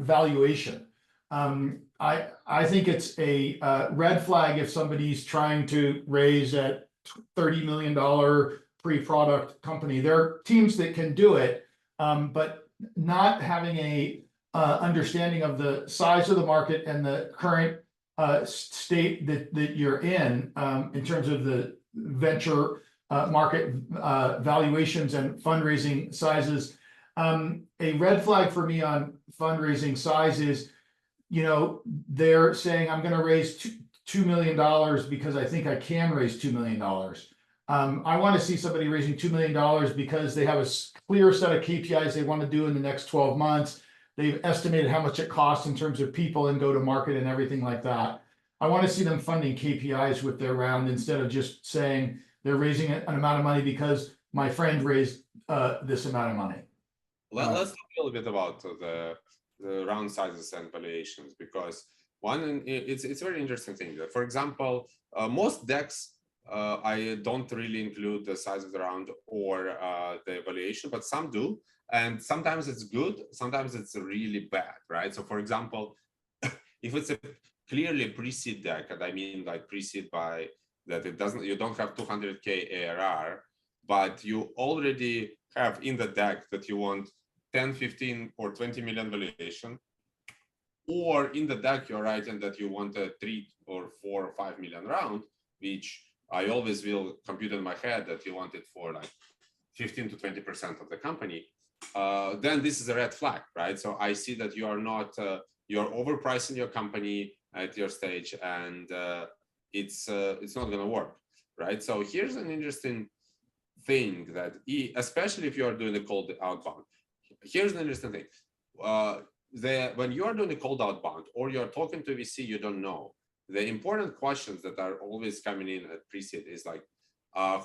valuation. I think it's a red flag if somebody's trying to raise a $30 million pre-product company. There are teams that can do it, but not having a understanding of the size of the market and the current state that you're in terms of the venture market valuations and fundraising sizes. A red flag for me on fundraising size is, they're saying I'm going to raise $2 million because I think I can raise $2 million. I want to see somebody raising $2 million because they have a clear set of KPIs they want to do in the next 12 months. They've estimated how much it costs in terms of people and go to market and everything like that. I want to see them funding KPIs with their round instead of just saying they're raising an amount of money because my friend raised this amount of money. Let's talk a little bit about the round sizes and valuations, because it's a very interesting thing. For example, most decks, I don't really include the size of the round or the valuation, but some do. And sometimes it's good, sometimes it's really bad, right? So for example, if it's a clearly pre-seed deck, and I mean like pre-seed by that you don't have 200K ARR, but you already have in the deck that you want 10, 15, or 20 million valuation, or in the deck you're writing that you want a 3 or 4 or 5 million round, which I always will compute in my head that you want it for like 15 to 20% of the company, then this is a red flag, right? So I see that you are not, you're overpricing your company at your stage, and it's not going to work, right? So here's an interesting thing that, especially if you are doing a cold outbound, here's an interesting thing. When you are doing a cold outbound or you're talking to a VC you don't know, the important questions that are always coming in at pre-seed is like,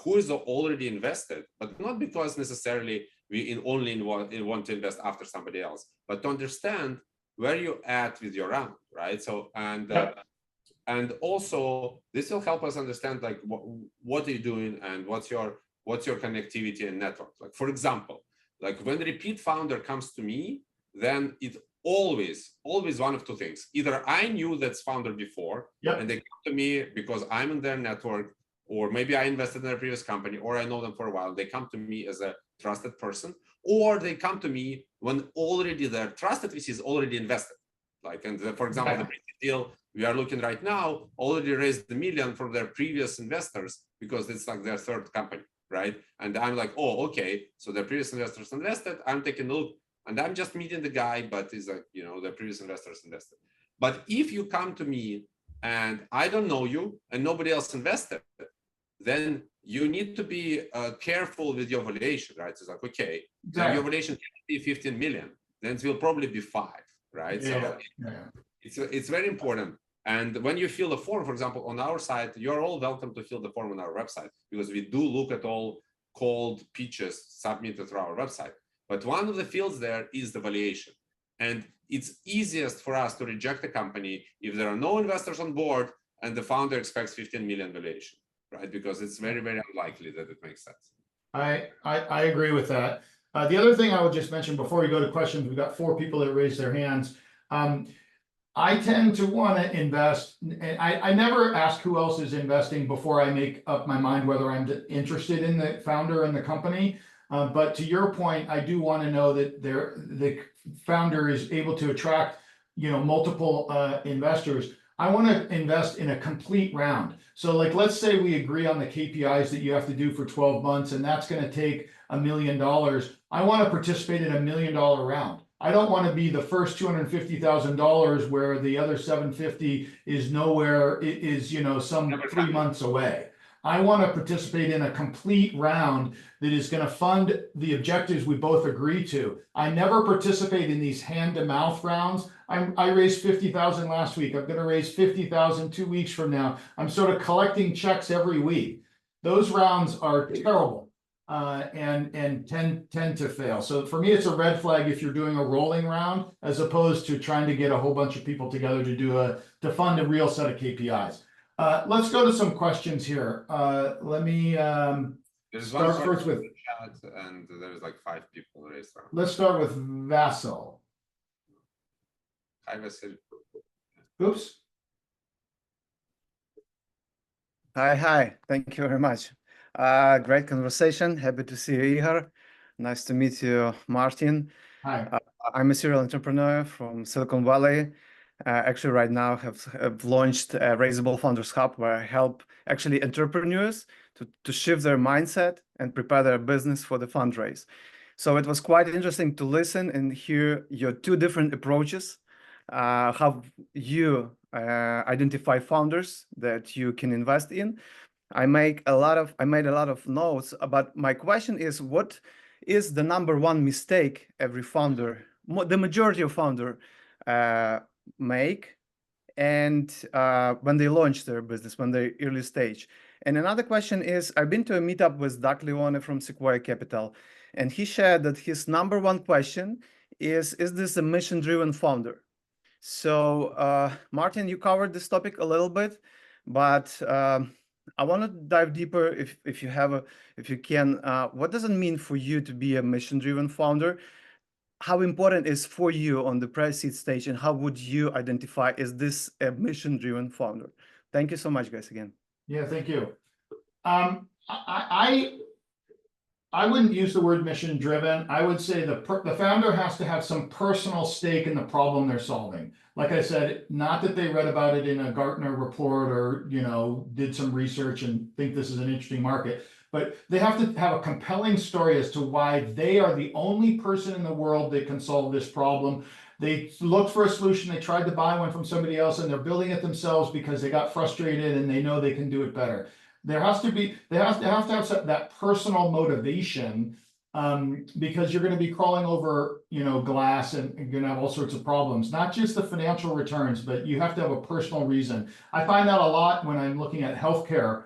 who is already invested, but not because necessarily we only want to invest after somebody else, but to understand where you at with your round, right? So, and also this will help us understand like what are you doing and what's your connectivity and network. Like for example, like when the repeat founder comes to me, then it always one of two things. Either I knew that founder before, and they come to me because I'm in their network, or maybe I invested in their previous company, or I know them for a while. They come to me as a trusted person, or they come to me when already their trusted VC is already invested. Like, and for example, the deal we are looking right now already raised $1 million from their previous investors because it's like their third company, right? And I'm like, oh, okay. So the previous investors invested. I'm taking a look, and I'm just meeting the guy, but he's like, the previous investors invested. But if you come to me and I don't know you and nobody else invested, then you need to be careful with your valuation, right? It's like, okay, so your valuation can be 15 million, then it will probably be 5, right? So it's very important. And when you fill the form, for example, on our site, you're all welcome to fill the form on our website, because we do look at all cold pitches submitted through our website. But one of the fields there is the valuation. And it's easiest for us to reject a company if there are no investors on board and the founder expects 15 million valuation, right? Because it's very, very unlikely that it makes sense. I agree with that. The other thing I would just mention before we go to questions, we've got 4 people that raised their hands. I tend to want to invest, and I never ask who else is investing before I make up my mind whether I'm interested in the founder and the company. But to your point, I do want to know that the founder is able to attract, multiple investors. I want to invest in a complete round. So like, let's say we agree on the KPIs that you have to do for 12 months, and that's going to take $1 million. I want to participate in $1 million round. I don't want to be the first $250,000 where the other 750 is nowhere, is some 3 months away. I want to participate in a complete round that is going to fund the objectives we both agree to. I never participate in these hand-to-mouth rounds. I raised 50,000 last week. I'm going to raise 50,000 2 weeks from now. I'm sort of collecting checks every week. Those rounds are terrible and tend to fail. So for me, it's a red flag if you're doing a rolling round as opposed to trying to get a whole bunch of people together to fund a real set of KPIs. Let's go to some questions here. Let me There's start one first with. chat, and there's like 5 people raised. Let's start with Vasil. Hi, Vasil. Oops. Hi. Thank you very much. Great conversation. Happy to see you, Ihar. Nice to meet you, Martin. Hi. I'm a serial entrepreneur from Silicon Valley. Actually, right now have launched a Raisable Founders Hub where I help actually entrepreneurs to shift their mindset and prepare their business for the fundraise. So it was quite interesting to listen and hear your 2 different approaches, how you identify founders that you can invest in. I made a lot of notes, but my question is, what is the #1 mistake every founder, the majority of founder make, and when they launch their business, when they're early stage? And another question is, I've been to a meetup with Doug Leone from Sequoia Capital, and he shared that his #1 question is this a mission-driven founder? So Martin, you covered this topic a little bit, but I want to dive deeper if you can. What does it mean for you to be a mission-driven founder? How important is for you on the pre-seed stage, and how would you identify, is this a mission-driven founder? Thank you so much, guys, again. Yeah, thank you. I wouldn't use the word mission driven. I would say the founder has to have some personal stake in the problem they're solving. Like I said, not that they read about it in a Gartner report or, did some research and think this is an interesting market, but they have to have a compelling story as to why they are the only person in the world that can solve this problem. They looked for a solution, they tried to buy one from somebody else, and they're building it themselves because they got frustrated and they know they can do it better. They have to have that personal motivation, because you're going to be crawling over, glass, and you're going to have all sorts of problems, not just the financial returns, but you have to have a personal reason. I find that a lot when I'm looking at healthcare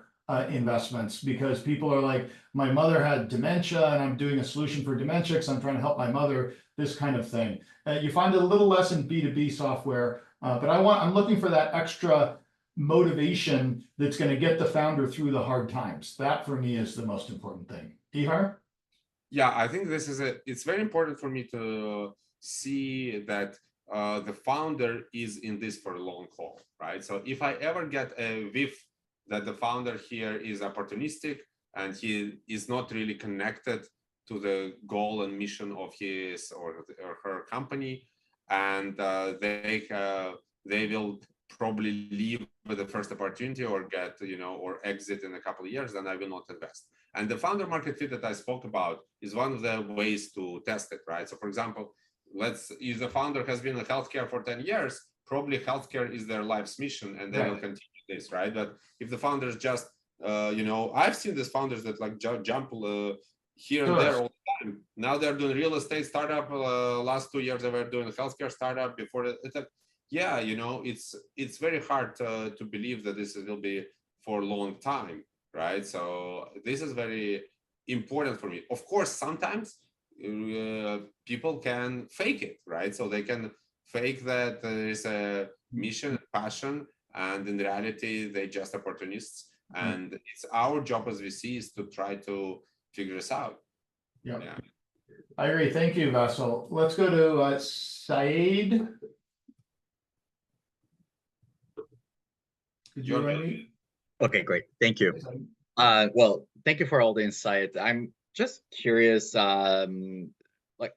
investments, because people are like, my mother had dementia and I'm doing a solution for dementia because I'm trying to help my mother, this kind of thing. You find it a little less in B2B software, but I'm looking for that extra motivation that's going to get the founder through the hard times. That for me is the most important thing. Ihar? Yeah, I think it's very important for me to see that the founder is in this for a long haul, right? So if I ever get a whiff that the founder here is opportunistic and he is not really connected to the goal and mission of his or her company, and they will probably leave with the first opportunity or get, or exit in a couple of years, then I will not invest. And the founder market fit that I spoke about is one of the ways to test it, right? So for example, if the founder has been in healthcare for 10 years, probably healthcare is their life's mission and they will continue this, right? But if the founders just, I've seen these founders that like jump here and there all the time. Now they're doing real estate startup. Last 2 years they were doing healthcare startup. Before it's like, yeah, it's very hard to believe that this will be for a long time, right? So this is very important for me. Of course, sometimes people can fake it, right? So they can fake that there is a mission and passion, and in reality, they just opportunists. And it's our job as VCs to try to figure this out. Yeah. I agree. Thank you, Vasil. Let's go to Saeed. Did you unmute? Okay, great. Thank you. Well, thank you for all the insight. I'm just curious, like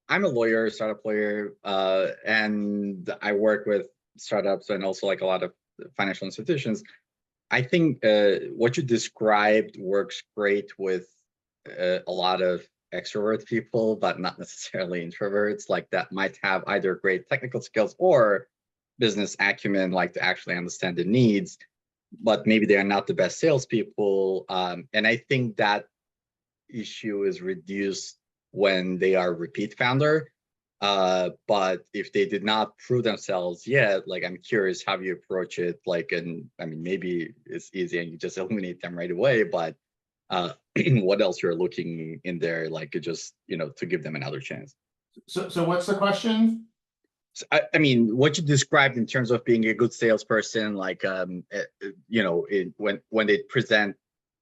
I'm a lawyer, startup lawyer, and I work with startups and also like a lot of financial institutions. I think what you described works great with a lot of extrovert people, but not necessarily introverts, like that might have either great technical skills or business acumen, like to actually understand the needs. but maybe they are not the best salespeople. And I think that issue is reduced when they are repeat founder. But if they did not prove themselves yet, like I'm curious how you approach it. Like, and I mean, maybe it's easy and you just eliminate them right away, but what else you're looking in there, like just, to give them another chance. So what's the question? So, I mean, what you described in terms of being a good salesperson, like, when they present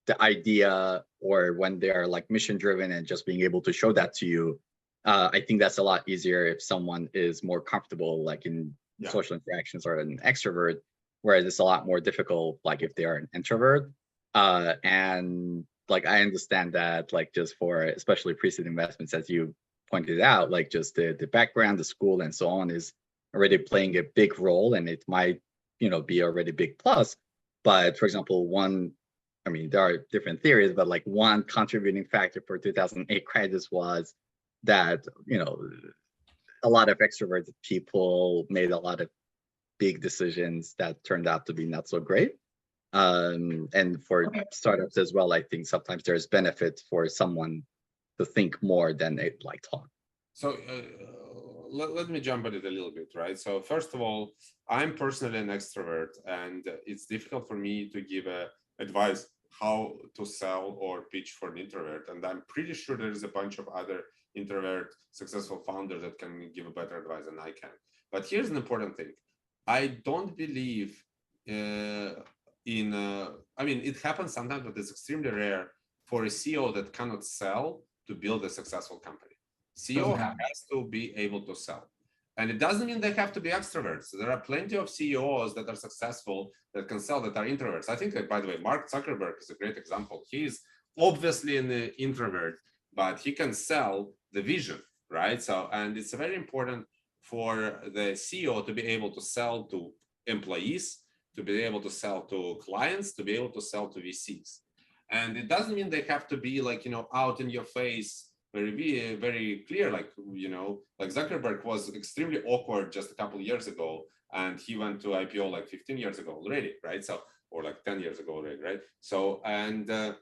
the idea or when they are like mission driven and just being able to show that to you, I think that's a lot easier if someone is more comfortable, like in social interactions or an extrovert, whereas it's a lot more difficult, like if they are an introvert. And like, I understand that, like just for especially pre-seed investments, as you pointed out, like just the background, the school and so on is already playing a big role, and it might, be already big plus. But for example, there are different theories, but like one contributing factor for 2008 crisis was that, a lot of extroverted people made a lot of big decisions that turned out to be not so great. And for startups as well, I think sometimes there's benefit for someone to think more than they like talk. So let me jump at it a little bit, right? So first of all, I'm personally an extrovert, and it's difficult for me to give advice how to sell or pitch for an introvert. And I'm pretty sure there's a bunch of other introvert successful founders that can give a better advice than I can. But here's an important thing. I don't believe it happens sometimes, but it's extremely rare for a CEO that cannot sell to build a successful company. CEO has to be able to sell. And it doesn't mean they have to be extroverts. There are plenty of CEOs that are successful that can sell that are introverts. I think, by the way, Mark Zuckerberg is a great example. He's obviously an introvert, but he can sell the vision, right? So, and it's very important for the CEO to be able to sell to employees, to be able to sell to clients, to be able to sell to VCs. And it doesn't mean they have to be like, out in your face, very, very clear, like Zuckerberg was extremely awkward just a couple of years ago, and he went to IPO like 15 years ago already, right? So, or like 10 years ago already, right? So, and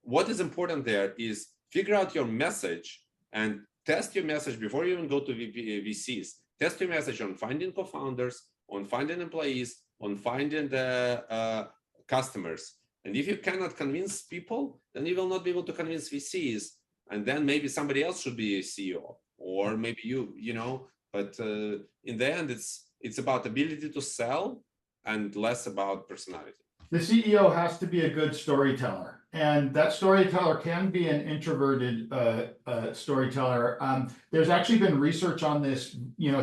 what is important there is figure out your message and test your message before you even go to VCs. Test your message on finding co-founders, on finding employees, on finding the customers. And if you cannot convince people, then you will not be able to convince VCs. And then maybe somebody else should be a CEO, or maybe you, but in the end, it's about ability to sell and less about personality. The CEO has to be a good storyteller, and that storyteller can be an introverted storyteller. There's actually been research on this,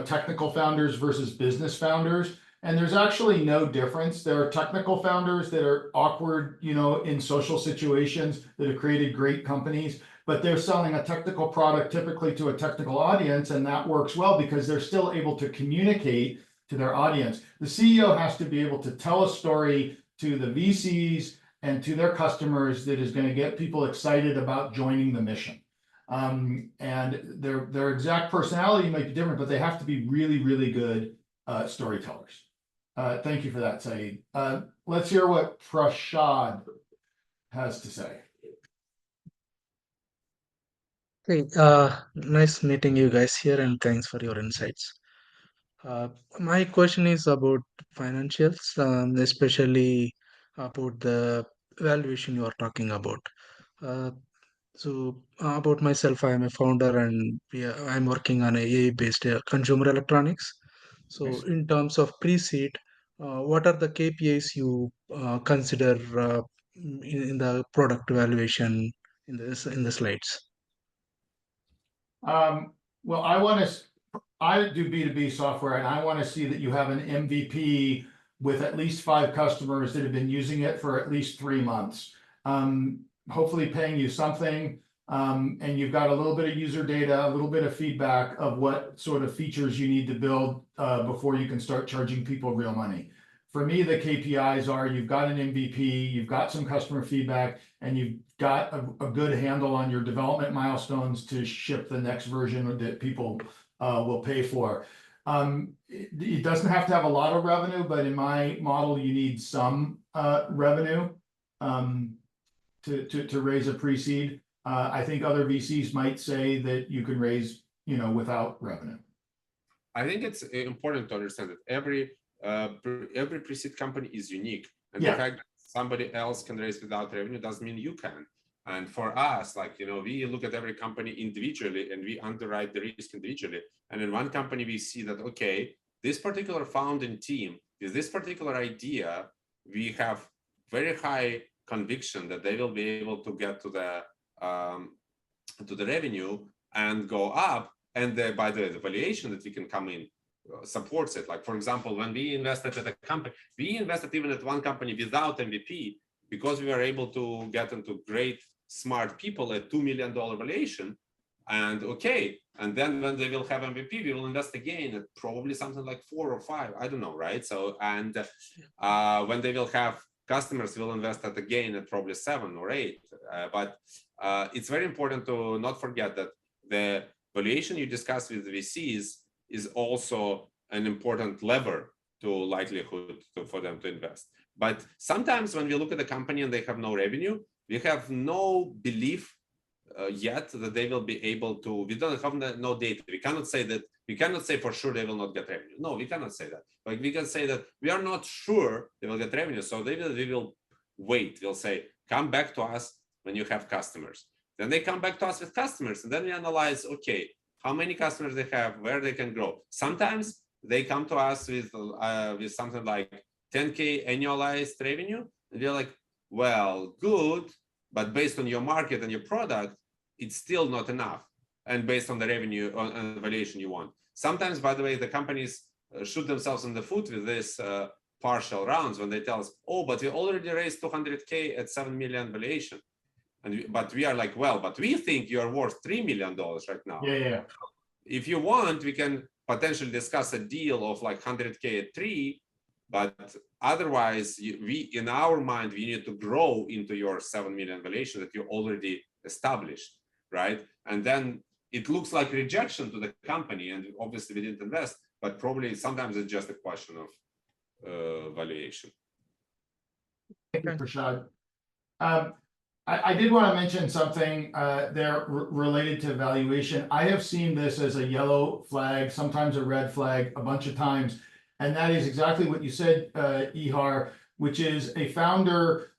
technical founders versus business founders, and there's actually no difference. There are technical founders that are awkward, in social situations that have created great companies, but they're selling a technical product typically to a technical audience, and that works well because they're still able to communicate to their audience. The CEO has to be able to tell a story to the VCs and to their customers that is going to get people excited about joining the mission. And their exact personality might be different, but they have to be really, really good storytellers. Thank you for that, Saeed. Let's hear what Prashad has to say. Hey, nice meeting you guys here, and thanks for your insights. My question is about financials, especially about the valuation you are talking about. About myself, I am a founder, and I'm working on AI-based consumer electronics. So, Nice. in terms of pre-seed, what are the KPIs you consider in the product valuation in the slides? Well, I do B2B software, and I want to see that you have an MVP with at least 5 customers that have been using it for at least 3 months. Hopefully paying you something, and you've got a little bit of user data, a little bit of feedback of what sort of features you need to build before you can start charging people real money. For me, the KPIs are you've got an MVP, you've got some customer feedback, and you've got a good handle on your development milestones to ship the next version that people will pay for. It doesn't have to have a lot of revenue, but in my model, you need some revenue to raise a pre-seed. I think other VCs might say that you can raise, without revenue. I think it's important to understand that every pre-seed company is unique, and the fact that somebody else can raise without revenue doesn't mean you can. And for us, we look at every company individually and we underwrite the risk individually. And in one company, we see that, okay, this particular founding team with this particular idea, we have very high conviction that they will be able to get to the revenue and go up. And by the way, the valuation that we can come in supports it. Like, for example, when we invested at a company, we invested even at one company without MVP because we were able to get into great, smart people at $2 million valuation. And okay, and then when they will have MVP, we will invest again at probably something like 4 or 5, I don't know, right? So, and when they will have customers, we'll invest at again at probably 7 or 8. But it's very important to not forget that the valuation you discuss with VCs is also an important lever to likelihood for them to invest. But sometimes when we look at a company and they have no revenue, we have no belief yet that they will be able to. We don't have no data. We cannot say for sure they will not get revenue. No, we cannot say that. But we can say that we are not sure they will get revenue. So we will wait. We'll say, come back to us when you have customers. Then they come back to us with customers, and then we analyze, okay, how many customers they have, where they can grow. Sometimes they come to us with something like 10K annualized revenue, and they're like, well, good, but based on your market and your product, it's still not enough. And based on the revenue and the valuation you want. Sometimes, by the way, the companies shoot themselves in the foot with this partial rounds when they tell us, oh, but we already raised 200K at 7 million valuation. But we are like, well, but we think you are worth $3 million right now. Yeah. If you want, we can potentially discuss a deal of like 100K at 3, but otherwise, in our mind, we need to grow into your 7 million valuation that you already established, right? And then it looks like rejection to the company, and obviously we didn't invest, but probably sometimes it's just a question of valuation. Thank you, Prashad. I did want to mention something there related to valuation. I have seen this as a yellow flag, sometimes a red flag, a bunch of times. And that is exactly what you said, Ihar, which is a founder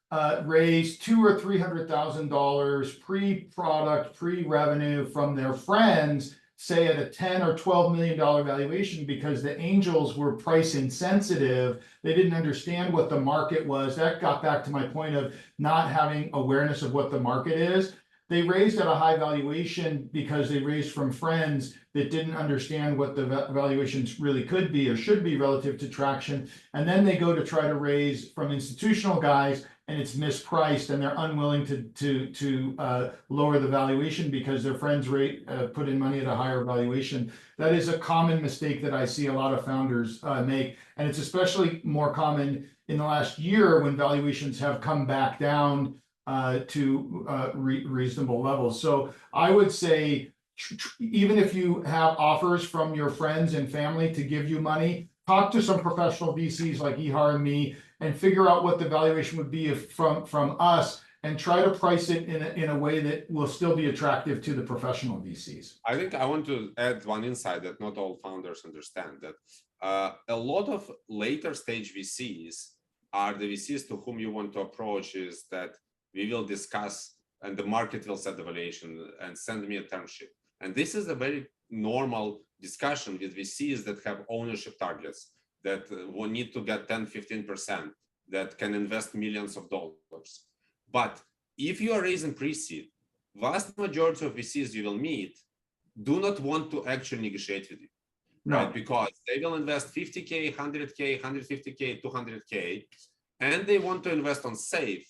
raised $200,000 or $300,000 pre-product, pre-revenue from their friends, say at a $10 or $12 million valuation, because the angels were price insensitive. They didn't understand what the market was. That got back to my point of not having awareness of what the market is. They raised at a high valuation because they raised from friends that didn't understand what the valuations really could be or should be relative to traction. And then they go to try to raise from institutional guys, and it's mispriced, and they're unwilling to lower the valuation because their friends put in money at a higher valuation. That is a common mistake that I see a lot of founders make. And it's especially more common in the last year when valuations have come back down to reasonable levels. So I would say, even if you have offers from your friends and family to give you money, talk to some professional VCs like Ihar and me, and figure out what the valuation would be from us, and try to price it in a way that will still be attractive to the professional VCs. I think I want to add one insight that not all founders understand, that a lot of later stage VCs are the VCs to whom you want to approach is that we will discuss and the market will set the valuation and send me a term sheet. And this is a very normal discussion with VCs that have ownership targets that will need to get 10, 15%, that can invest millions of dollars. But if you are raising pre-seed, vast majority of VCs you will meet do not want to actually negotiate with you. No. Right? Because they will invest 50K, 100K, 150K, 200K, and they want to invest on safe,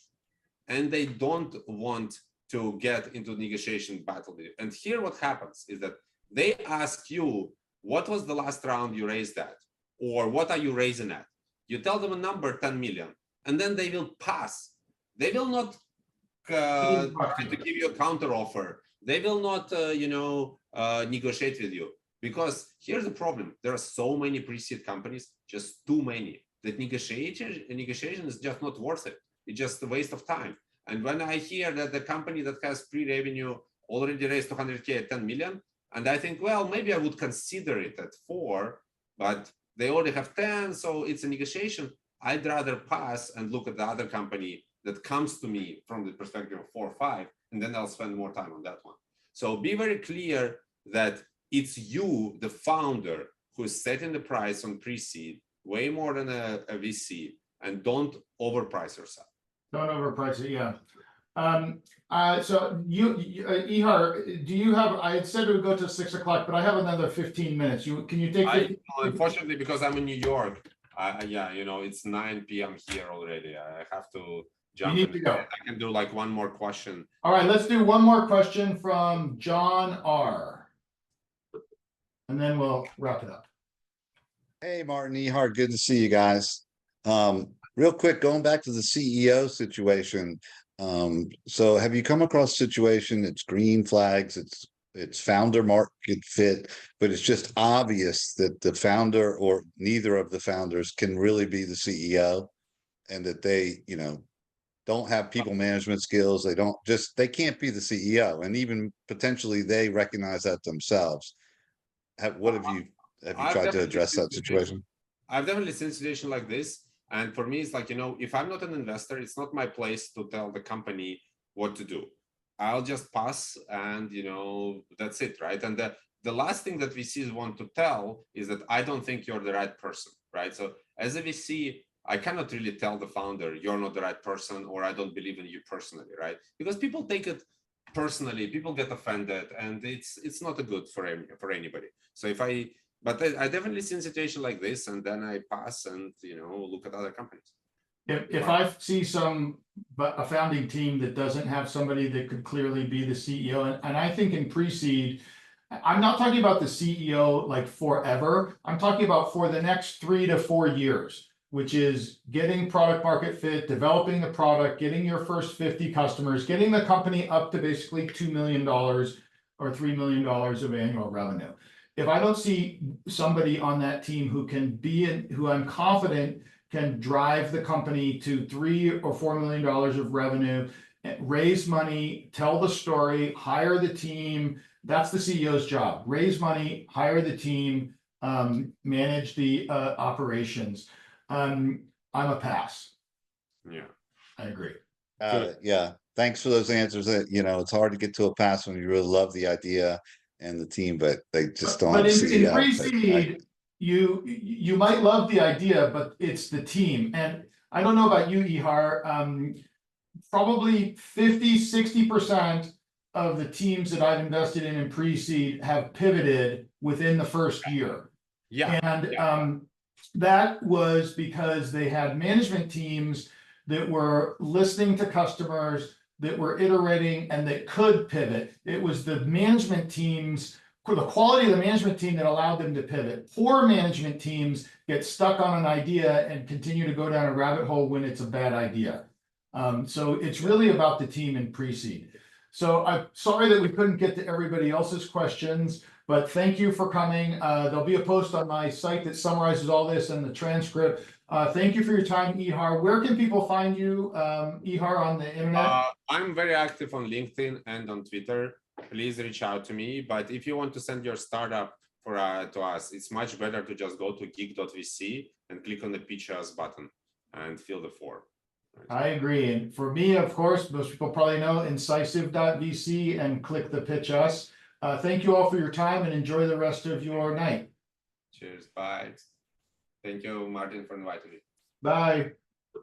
and they don't want to get into negotiation battle with you. And here what happens is that they ask you, what was the last round you raised at? Or what are you raising at? You tell them a number, 10 million, and then they will pass. They will not try to give you a counter offer. They will not, negotiate with you. Because here's the problem. There are so many pre-seed companies, just too many, that negotiation is just not worth it. It's just a waste of time. And when I hear that the company that has pre-revenue already raised 200K at 10 million, and I think, well, maybe I would consider it at 4, but they already have 10, so it's a negotiation. I'd rather pass and look at the other company that comes to me from the perspective of 4 or 5, and then I'll spend more time on that one. So be very clear that it's you, the founder, who is setting the price on pre-seed way more than a VC, and don't overprice yourself. Don't overprice it, yeah. So Ihar, do you have, I had said it would go to 6 o'clock, but I have another 15 minutes. Can you take 15? Unfortunately, because I'm in New York, yeah, you know, it's 9 p.m. here already. I have to jump. You need to go. I can do like one more question. All right, let's do one more question from John R. And then we'll wrap it up. Hey, Martin, Ihar, good to see you guys. Real quick, going back to the CEO situation. So have you come across a situation, it's green flags, it's founder market fit, but it's just obvious that the founder or neither of the founders can really be the CEO, and that they, you know, don't have people management skills. They can't be the CEO, and even potentially they recognize that themselves. What have you tried to address that situation? I've definitely seen a situation like this. And for me, it's like, you know, if I'm not an investor, it's not my place to tell the company what to do. I'll just pass, and, you know, that's it, right? And the last thing that VCs want to tell is that I don't think you're the right person, right? So as a VC, I cannot really tell the founder, you're not the right person, or I don't believe in you personally, right? Because people take it personally, people get offended, and it's not a good for anybody. So but I definitely see a situation like this, and then I pass and, you know, look at other companies. If I see a founding team that doesn't have somebody that could clearly be the CEO, and I think in pre-seed, I'm not talking about the CEO like forever. I'm talking about for the next 3 to 4 years, which is getting product market fit, developing the product, getting your first 50 customers, getting the company up to basically $2 million or $3 million of annual revenue. If I don't see somebody on that team who who I'm confident can drive the company to $3 or $4 million of revenue, raise money, tell the story, hire the team. That's the CEO's job. Raise money, hire the team, manage the operations. I'm a pass. Yeah, I agree. Yeah. Thanks for those answers. You know, it's hard to get to a pass when you really love the idea and the team, but they just don't. But in pre-seed, you might love the idea, but it's the team. And I don't know about you, Ihar. Probably 50-60% of the teams that I've invested in pre-seed have pivoted within the first year. yeah. And that was because they had management teams that were listening to customers, that were iterating, and that could pivot. It was the management teams, the quality of the management team, that allowed them to pivot. Poor management teams get stuck on an idea and continue to go down a rabbit hole when it's a bad idea. So it's really about the team in pre-seed. So I'm sorry that we couldn't get to everybody else's questions, but thank you for coming. There'll be a post on my site that summarizes all this and the transcript. Thank you for your time, Ihar. Where can people find you, Ihar, on the internet? I'm very active on LinkedIn and on Twitter. Please reach out to me. But if you want to send your startup to us, it's much better to just go to geek.vc and click on the Pitch Us button and fill the form. I agree. And for me, of course, most people probably know incisive.vc and click the Pitch Us. Thank you all for your time, and enjoy the rest of your night. Cheers. Bye. Thank you, Martin, for inviting me. Bye.